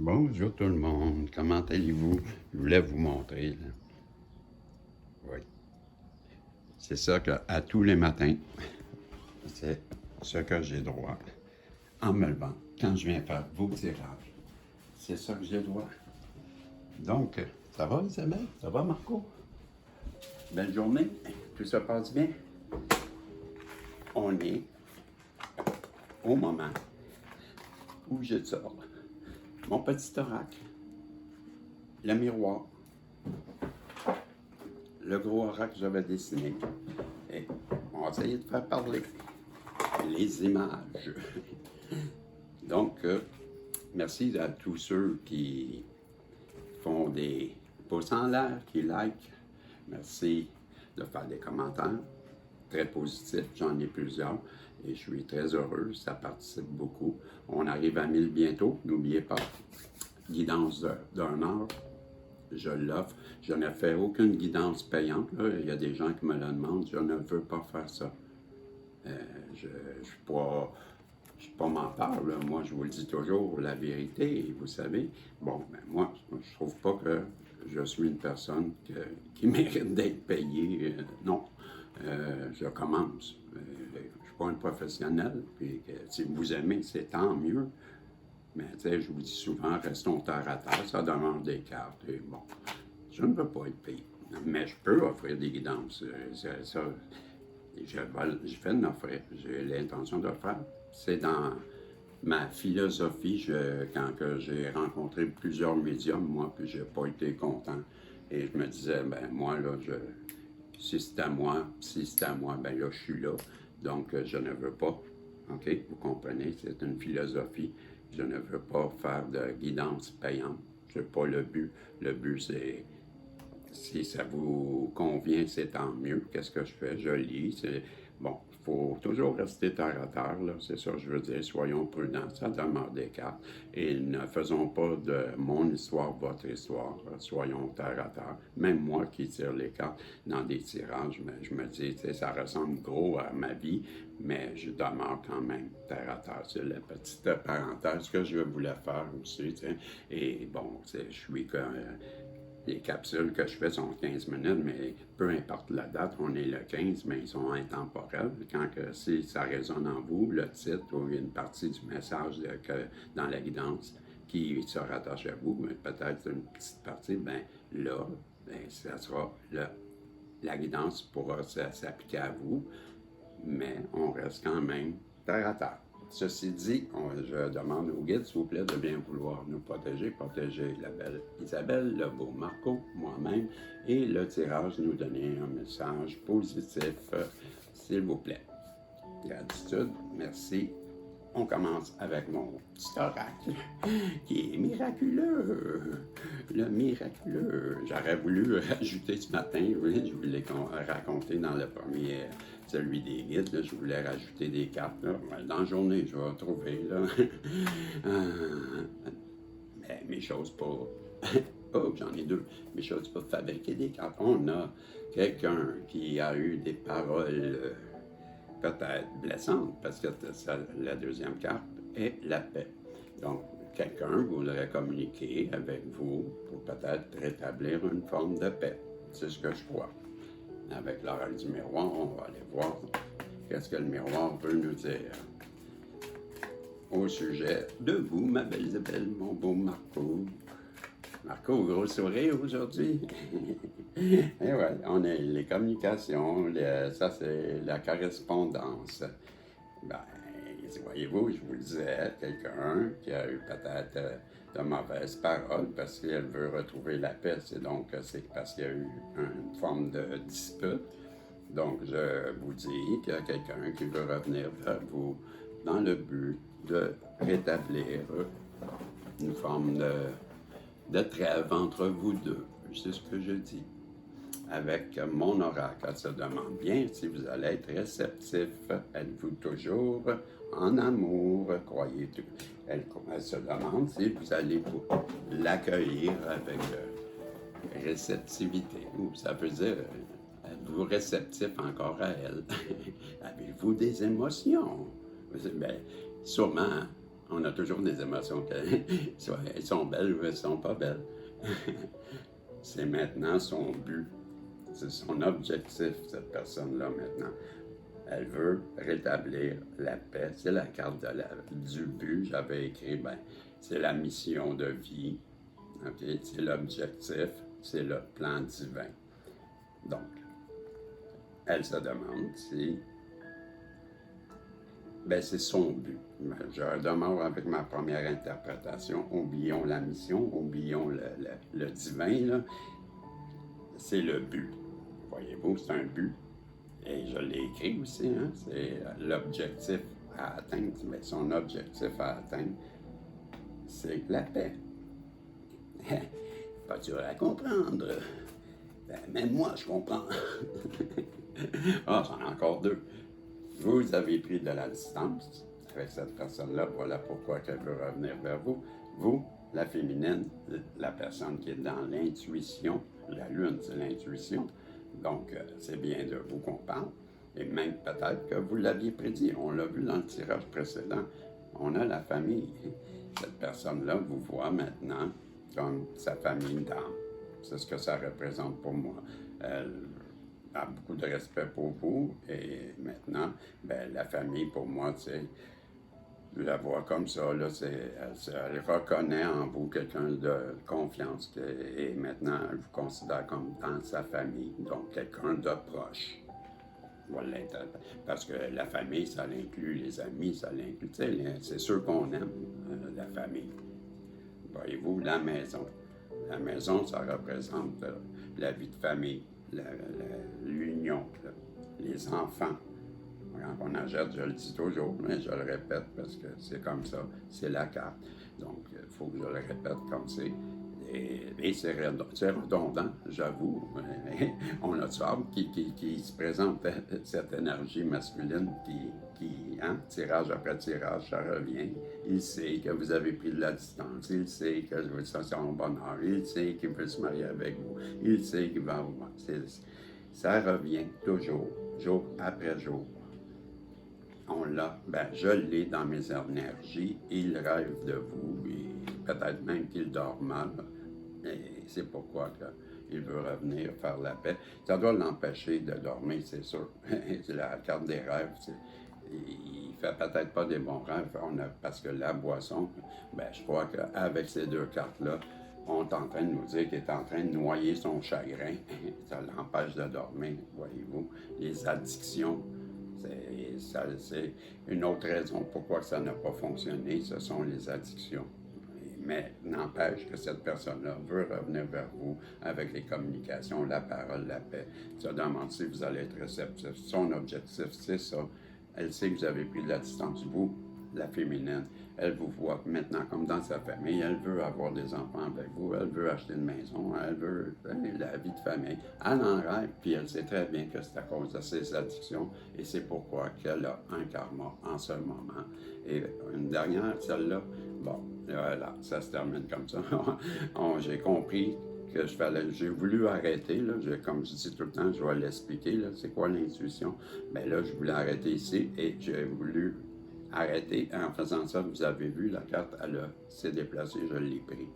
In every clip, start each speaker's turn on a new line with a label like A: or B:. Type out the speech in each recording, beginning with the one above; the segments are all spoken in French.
A: Bonjour tout le monde, comment allez-vous? Je voulais vous montrer. Là. Oui. C'est ça qu'à tous les matins, c'est ce que j'ai droit en me levant quand je viens faire vos tirages. C'est ça que j'ai droit. Donc, ça va Isabelle? Ça va Marco? Belle journée? Tout se passe bien? On est au moment où je sors mon petit oracle, le miroir, le gros oracle que j'avais dessiné. Et on va essayer de faire parler les images. Donc, merci à tous ceux qui font des pouces en l'air, qui like. Merci de faire des commentaires très positifs. J'en ai plusieurs et je suis très heureux. Ça participe beaucoup. On arrive à 1000 bientôt. N'oubliez pas, guidance d'un heure. Je l'offre. Je n'ai fait aucune guidance payante. Là. Il y a des gens qui me le demandent. Je ne veux pas faire ça. Je ne suis pas menteur, là. Moi, je vous le dis toujours, la vérité, vous savez. Bon, ben moi, je trouve pas que je suis une personne qui mérite d'être payée. Non, je commence. Je suis pas un professionnel, puis si vous aimez, c'est tant mieux. Mais tu sais, je vous dis souvent, restons terre à terre, ça demande des cartes. Et bon, je ne veux pas être payé. Mais je peux offrir des guidances. Ça, je fais de offrir. J'ai l'intention de le faire. C'est dans ma philosophie, quand j'ai rencontré plusieurs médiums, moi, puis j'ai pas été content. Et je me disais, ben moi, là, si c'est à moi, ben là, je suis là. Donc, je ne veux pas. OK? Vous comprenez? C'est une philosophie. Je ne veux pas faire de guidance payante. C'est pas le but. Le but, c'est si ça vous convient, c'est tant mieux. Qu'est-ce que je fais? Je lis. Bon, il faut toujours rester terre à terre, là. C'est ça que je veux dire. Soyons prudents, ça demande des cartes. Et ne faisons pas de mon histoire votre histoire. Soyons terre à terre. Même moi qui tire les cartes dans des tirages, je me dis, ça ressemble gros à ma vie, mais je demeure quand même terre à terre. C'est la petite parenthèse que je voulais faire aussi. T'sais. Et bon, je suis comme... les capsules que je fais sont 15 minutes, mais peu importe la date, on est le 15, mais ils sont intemporels. Quand si ça résonne en vous, le titre ou une partie du message dans la guidance qui se rattache à vous, mais peut-être une petite partie, ben là, ben, ça sera la guidance pourra s'appliquer à vous, mais on reste quand même terre à terre. Ceci dit, je demande au guide, s'il vous plaît, de bien vouloir nous protéger la belle Isabelle, le beau Marco, moi-même, et le tirage nous donner un message positif, s'il vous plaît. Gratitude, merci. On commence avec mon petit oracle, qui est miraculeux. Le miraculeux. J'aurais voulu ajouter ce matin, oui, je voulais raconter dans le premier, celui des guides, là, je voulais rajouter des cartes. Là. Dans la journée, je vais trouver. Là. Mais mes choses pour... oh, j'en ai deux. Mes choses pour fabriquer des cartes. On a quelqu'un qui a eu des paroles... peut-être blessante, parce que la deuxième carte est la paix. Donc, quelqu'un voudrait communiquer avec vous pour peut-être rétablir une forme de paix. C'est ce que je crois. Avec l'oracle du miroir, on va aller voir qu'est-ce que le miroir veut nous dire. Au sujet de vous, ma belle Isabelle, mon beau Marco. Marco, gros sourire aujourd'hui. Et ouais, on a les communications, ça c'est la correspondance. Ben, voyez-vous, je vous le disais, quelqu'un qui a eu peut-être de mauvaises paroles parce qu'elle veut retrouver la paix, c'est parce qu'il y a eu une forme de dispute. Donc, je vous dis qu'il y a quelqu'un qui veut revenir vers vous dans le but de rétablir une forme de trêve entre vous deux. C'est ce que je dis. Avec mon oracle, elle se demande bien si vous allez être réceptif. Êtes-vous toujours en amour? Croyez tout. Elle se demande si vous allez l'accueillir avec réceptivité. Ça veut dire, êtes-vous réceptif encore à elle? Avez-vous des émotions? Bien, sûrement, On a toujours des émotions, soit elles sont belles ou elles ne sont pas belles. C'est maintenant son but, c'est son objectif, cette personne-là maintenant. Elle veut rétablir la paix. C'est la carte du but. J'avais écrit, c'est la mission de vie. Okay? C'est l'objectif, c'est le plan divin. Donc, elle se demande si c'est son but. Je demeure avec ma première interprétation. Oublions la mission, oublions le divin. Là. C'est le but. Voyez-vous, c'est un but. Et je l'ai écrit aussi, hein? C'est l'objectif à atteindre. Mais son objectif à atteindre, c'est la paix. Pas dur à comprendre. Même moi, je comprends. J'en ai encore deux. Vous avez pris de la distance avec cette personne-là, voilà pourquoi elle veut revenir vers vous. Vous, la féminine, la personne qui est dans l'intuition, la lune, c'est l'intuition. Donc, c'est bien de vous qu'on parle. Et même peut-être que vous l'aviez prédit. On l'a vu dans le tirage précédent. On a la famille. Cette personne-là vous voit maintenant comme sa famille d'âme. C'est ce que ça représente pour moi. Elle a beaucoup de respect pour vous. Et maintenant, la famille, pour moi, je la vois comme ça. Là, elle reconnaît en vous quelqu'un de confiance. Et maintenant, elle vous considère comme dans sa famille. Donc, quelqu'un de proche. Voilà, parce que la famille, ça l'inclut, les amis, ça l'inclut. C'est sûr qu'on aime la famille. Voyez-vous, la maison. La maison, ça représente la vie de famille, l'union, les enfants. Quand on achète, je le dis toujours, mais je le répète parce que c'est comme ça, c'est la carte. Donc, il faut que je le répète comme c'est. Et c'est redondant, j'avoue. On a ça qui se présente cette énergie masculine qui tirage après tirage, ça revient. Il sait que vous avez pris de la distance. Il sait que vous êtes son bonheur. Il sait qu'il veut se marier avec vous. Il sait qu'il va vous. Ça revient toujours, jour après jour. On l'a, je l'ai dans mes énergies. Il rêve de vous. Et peut-être même qu'il dort mal. Et c'est pourquoi il veut revenir faire la paix. Ça doit l'empêcher de dormir, c'est sûr. C'est la carte des rêves. Il fait peut-être pas des bons rêves parce que la boisson, je crois qu'avec ces deux cartes-là, on est en train de nous dire qu'il est en train de noyer son chagrin. Ça l'empêche de dormir, voyez-vous. Les addictions, c'est une autre raison pourquoi ça n'a pas fonctionné, ce sont les addictions. Mais n'empêche que cette personne-là veut revenir vers vous avec les communications, la parole, la paix. Se demande si vous allez être réceptif. Son objectif, c'est ça. Elle sait que vous avez pris de la distance. Vous, la féminine, elle vous voit maintenant comme dans sa famille. Elle veut avoir des enfants avec vous. Elle veut acheter une maison. Elle veut la vie de famille. Elle en rêve, puis elle sait très bien que c'est à cause de ses addictions. Et c'est pourquoi qu'elle a un karma en ce moment. Et une dernière, celle-là, voilà, ça se termine comme ça. J'ai compris que j'ai voulu arrêter, là, comme je dis tout le temps, je vais l'expliquer, c'est quoi l'intuition. Là, je voulais arrêter ici et j'ai voulu arrêter. En faisant ça, vous avez vu, la carte, elle s'est déplacée, je l'ai pris.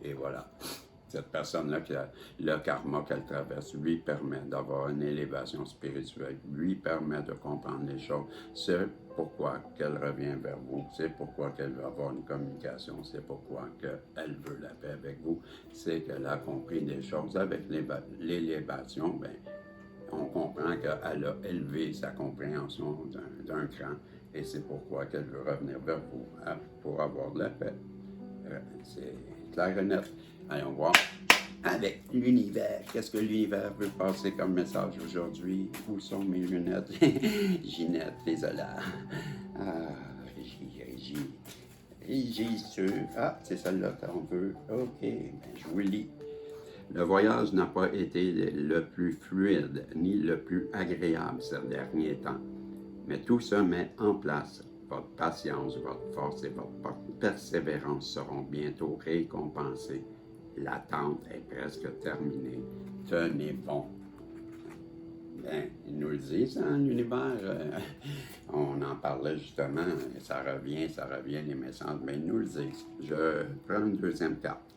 A: Et voilà. Cette personne-là, le karma qu'elle traverse, lui permet d'avoir une élévation spirituelle, lui permet de comprendre les choses. C'est pourquoi qu'elle revient vers vous, c'est pourquoi qu'elle veut avoir une communication, c'est pourquoi qu'elle veut la paix avec vous, c'est qu'elle a compris des choses. Avec l'élévation, on comprend qu'elle a élevé sa compréhension d'un cran, et c'est pourquoi qu'elle veut revenir vers vous pour avoir de la paix. C'est clair et net. Allons voir avec l'univers. Qu'est-ce que l'univers veut passer comme message aujourd'hui? Où sont mes lunettes? Ginette, désolé. Régie sur... c'est celle-là qu'on veut. OK, je vous lis. Le voyage n'a pas été le plus fluide ni le plus agréable ces derniers temps. Mais tout se met en place. Votre patience, votre force et votre persévérance seront bientôt récompensées. L'attente est presque terminée. Tenez bon. Ben, ils nous le disent, hein, l'univers. On en parlait justement, ça revient, les messages, mais ils nous le disent. Je prends une deuxième carte.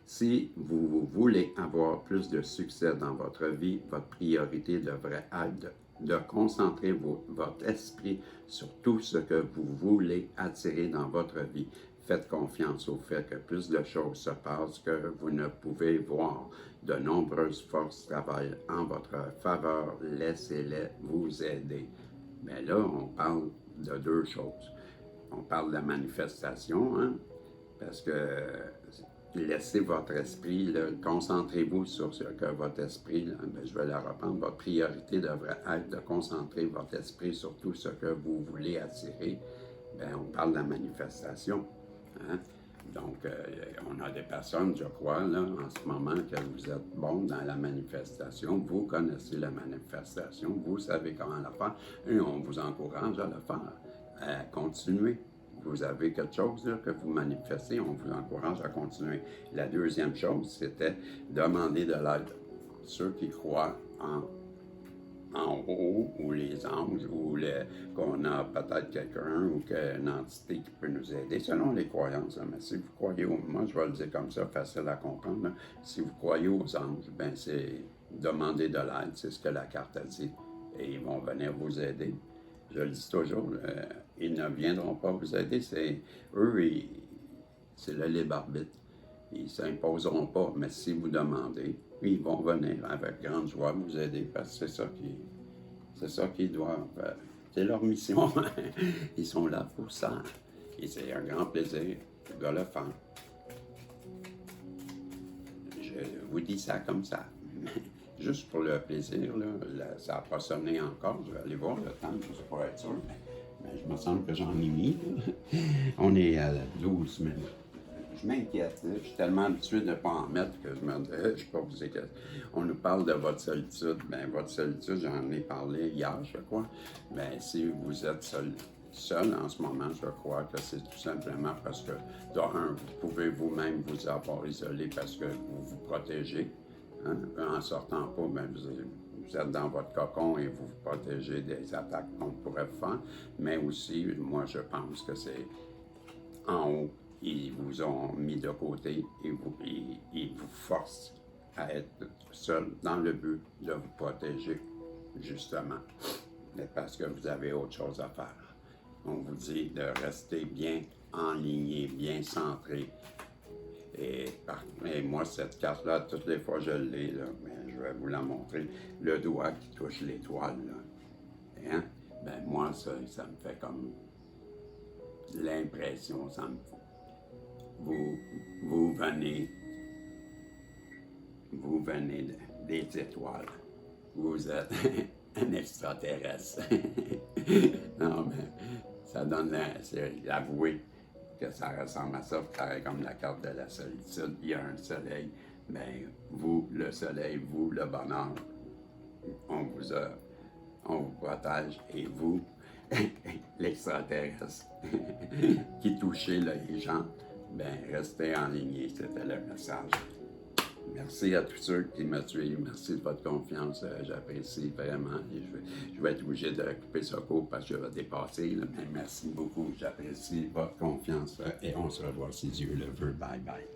A: Si vous voulez avoir plus de succès dans votre vie, votre priorité devrait être de concentrer votre esprit sur tout ce que vous voulez attirer dans votre vie. Faites confiance au fait que plus de choses se passent que vous ne pouvez voir. De nombreuses forces travaillent en votre faveur. Laissez-les vous aider. Mais là, on parle de deux choses. On parle de la manifestation, hein, parce que laissez votre esprit, concentrez-vous sur ce que votre esprit, je vais la reprendre, votre priorité devrait être de concentrer votre esprit sur tout ce que vous voulez attirer. Bien, on parle de la manifestation. Hein? Donc, on a des personnes, je crois, là, en ce moment, que vous êtes bon dans la manifestation. Vous connaissez la manifestation, vous savez comment la faire, et on vous encourage à le faire. Continuez. Vous avez quelque chose là, que vous manifestez, on vous encourage à continuer. La deuxième chose, c'était demander de l'aide. Ceux qui croient en haut, ou les anges, ou qu'on a peut-être quelqu'un ou une entité qui peut nous aider, selon les croyances. Mais si vous croyez moi je vais le dire comme ça, facile à comprendre, là. Si vous croyez aux anges, ben c'est demander de l'aide, c'est ce que la carte a dit. Et ils vont venir vous aider. Je le dis toujours, ils ne viendront pas vous aider. C'est c'est le libre arbitre. Ils ne s'imposeront pas, mais si vous demandez, ils vont venir avec grande joie vous aider parce que c'est ça qu'ils doivent. C'est leur mission. Ils sont là pour ça. Et c'est un grand plaisir de le faire. Je vous dis ça comme ça. Juste pour le plaisir, là, ça n'a pas sonné encore. Je vais aller voir le temps, juste pour être sûr. Mais je me semble que j'en ai mis. Là. On est à 12 minutes. Je m'inquiète. Je suis tellement habitué de ne pas en mettre que je me dis, je ne sais pas vous dire que. On nous parle de votre solitude. Bien, votre solitude, j'en ai parlé hier, je crois. Bien, si vous êtes seul en ce moment, je crois que c'est tout simplement parce que, vous pouvez vous-même vous avoir isolé parce que vous vous protégez. Hein? En sortant pas, bien, vous êtes dans votre cocon et vous vous protégez des attaques qu'on pourrait faire. Mais aussi, moi, je pense que c'est en haut. Ils vous ont mis de côté et ils vous forcent à être seul dans le but de vous protéger, justement. Mais parce que vous avez autre chose à faire. On vous dit de rester bien enligné, bien centré. Et moi, cette carte-là, toutes les fois que je l'ai, là, je vais vous la montrer, le doigt qui touche l'étoile. Hein? Ben moi, ça me fait comme l'impression, ça me fait. Vous venez des étoiles. Vous êtes un extraterrestre. Non, mais ça donne, c'est avouer que ça ressemble à ça, pareil comme la carte de la solitude. Il y a un soleil, mais vous, le soleil, vous, le bonheur, on vous protège, et vous, l'extraterrestre, qui touchez les gens, ben restez en ligne, c'était le message. Merci à tous ceux qui me suivent. Merci de votre confiance. J'apprécie vraiment. Et je vais être obligé de couper ce cours parce que je vais dépasser. Là, mais merci beaucoup. J'apprécie votre confiance et on se revoit si Dieu le veut. Bye bye.